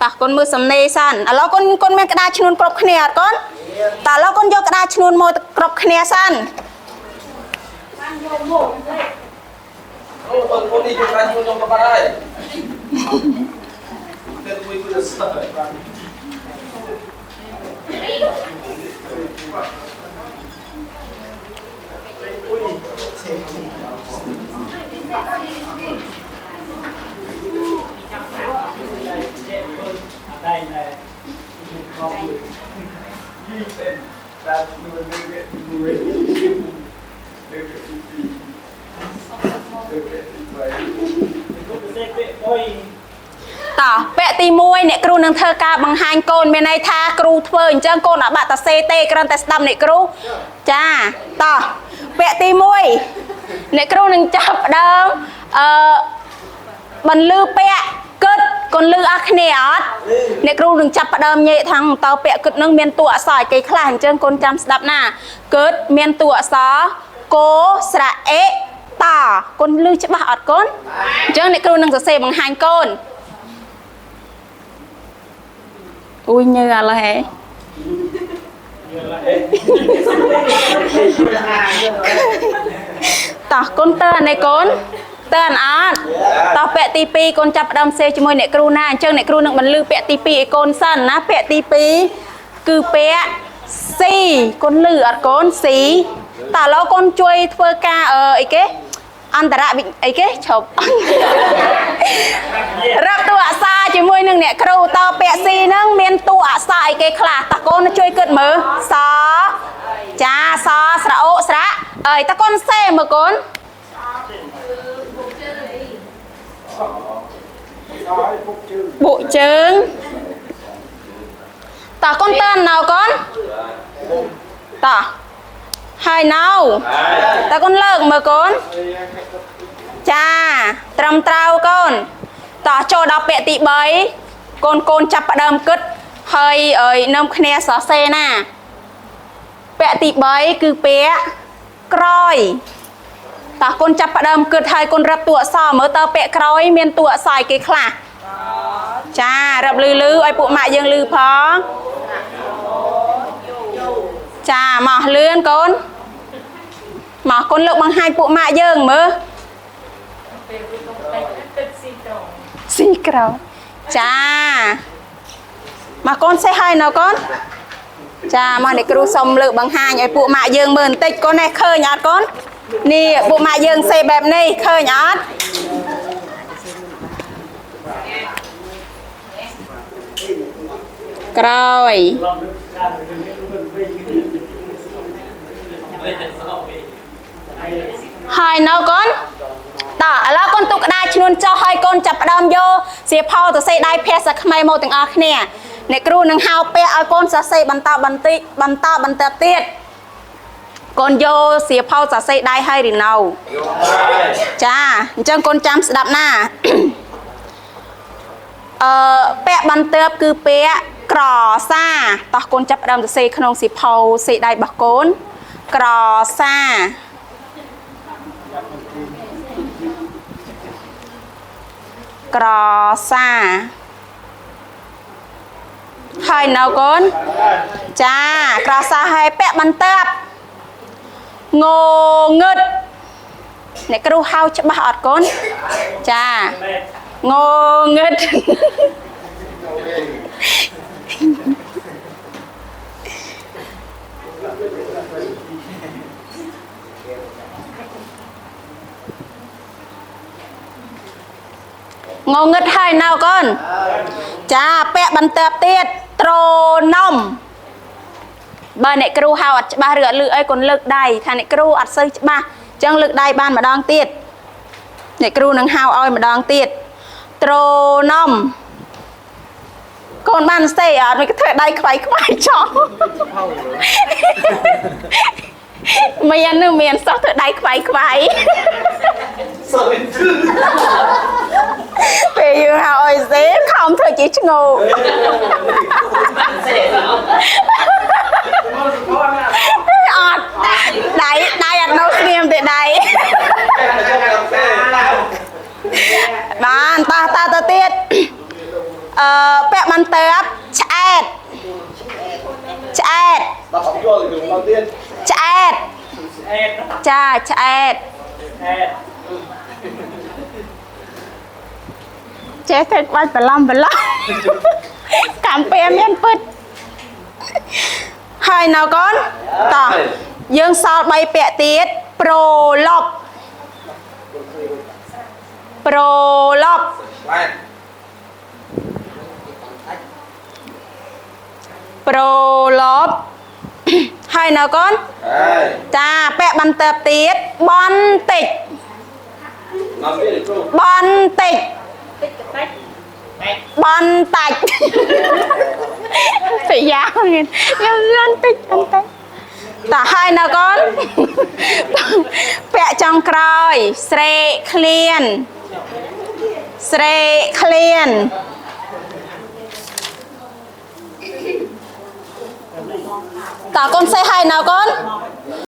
តាកូនមើលសំណេរសិនឥឡូវកូនមានក្តារឈ្នួនគ្រប់គ្នាអត់កូនតាឥឡូវកូនយកក្តារឈ្នួនមកគ្រប់គ្នាសិនបានយកមកអូកូននេះយកក្តារឈ្នួនយកទៅបាត់ហើយទៅមួយទៅស្ទើរតោះពាក់ទី1អ្នកគ្រូនឹងធ្វើការបង្ហាញកូនមានន័យថាគ្រូធ្វើអញ្ចឹងកូនអត់បាក់តាសេទេគ្រាន់តែស្ដាប់អ្នកគ្រូចាតោះពាក់ទី1អ្នកគ្រូនឹងចាប់ដើមបន្លឺពាក់គិតកូនលឺអស់គ្នាអត់អ្នកគ្រូនឹងចាប់ផ្ដើមញែកថាងតើពាក្យគិតនឹងមានតួអក្សរអីគេខ្លះអញ្ចឹងកូនចាំស្ដាប់ណាគិតមានតួអក្សរកូស្រៈអេតាកូនលឺច្បាស់អត់កូនអញ្ចឹងអ្នកគ្រូនឹងសរសេរបង្ហាញកូនអូយញើឥឡូវហេតោះកូនតើណែកូនតើអត់តោះពាក្យទី2កូនចាប់ផ្ដើមសេជាមួយអ្នកគ្រូណាអញ្ចឹងអ្នកគ្រូនឹងបន្លឺពាក្យទី2ឲ្យកូនសិនណាពាក្យទី2គឺពាក្យស៊ីកូនលឺអត់កូនស៊ីតើឥឡូវកូនជួយធ្វើការអីគេអន្តរវិអីគេឈប់រាប់តួអក្សរជាមួយនឹងអ្នកគ្រូតើពាក្យស៊ីហ្នឹងមានតួអក្សរអីគេខ្លះតើកូនជួយគិតមើលសចាសស្រៈអូស្រៈអើយតើកូនសេមើលកូនបុកជើងតើកូនតើណៅកូនតើហើយណៅតើកូនលើកមើលកូនចាត្រឹមត្រូវកូនតោះចូលដល់ពាក្យទី3កូនចាប់ផ្ដើមគិតហើយនាំគ្នាសរសេរណាពាក្យទី3គឺពាក្យក្រោយតើកូនចាប់ផ្ដើមគិតហើយកូនរឹបតួអក្សរមើលតើពាក្យក្រោយមានតួអក្សរអីគេខ្លះចារឹបលឺឲ្យពួកម៉ាក់យើងលឺផងចាមកលឿនកូនមកកូនលើកបង្ហាញពួកម៉ាក់យើងមើលស៊ីក្រោយចាមកកូនសេះហើយណ៎កូនចាមកអ្នកគ្រូសុំលើកបង្ហាញឲ្យពួកម៉ាក់យើងមើលបន្តិចកូននេះឃើញអត់កូននេះពួកម៉ាក់យើងសេបែបនេះឃើញអត់ក្រោយហើយនៅកូនតើឥឡូវកូនទុកក្តារឈ្នួនចុះហើយកូនចាប់ផ្ដើមយកសៀវភៅទៅសេដៃភាសាខ្មែរមកទាំងអស់គ្នាអ្នកគ្រូនឹងហៅពាក្យឲ្យកូនសរសេរបន្តទៀតកូនយកសៀវភៅសរសេរដៃហើយឬនៅចាអញ្ចឹងកូនចាំស្ដាប់ណាពាក្យបន្ទាប់គឺពាក្យក្រសាតោះកូនចាប់ផ្ដើមសរសេរក្នុងសៀវភៅសេដៃរបស់កូនក្រសាក្រសាហើយនៅកូនចាក្រសាហើយពាក់បន្ទាប់ងងឹតអ្នកគ្រូហៅច្បាស់អត់កូនចាងងឹតងងឹតហើយនៅកូនចាពាក់បន្ទាប់ទៀតត្រូនំបើអ្នកគ្រូហៅអត់ច្បាស់ឬអត់លឺអីកូនលើកដៃថាអ្នកគ្រូអត់សូវច្បាស់អញ្ចឹងលើកដៃបានម្ដងទៀតអ្នកគ្រូនឹងហៅឲ្យម្ដងទៀតត្រូនំកូនបានស្ទេអត់មិនធ្វើដៃខ្វាយចោលមាននឹងមានសោះធ្វើដៃខ្វាយពេលយើងហៅឲ្យសេខំធ្វើជាឆ្ងោអត់ដៃអត់នៅស្ងៀមទេដៃបានតោះតទៅទៀត Pẹ bàn tớp chẹt chẹt đọc học vô thì dùng đầu tiên chẹt cha chẹt chết thật bắt bà lòng cảm phê miên phứt hai nào con tỏ dương sao bay pẹ tiết prolog prolog prolog hai nào con cha pẹ bàn tập tiết bon tịch bon tịch bon tạch phải giáo nhìn nhưng bon tịch bon tạch tả hai nào con pẹ trong còi sre clean sre clean tả con say hai nào con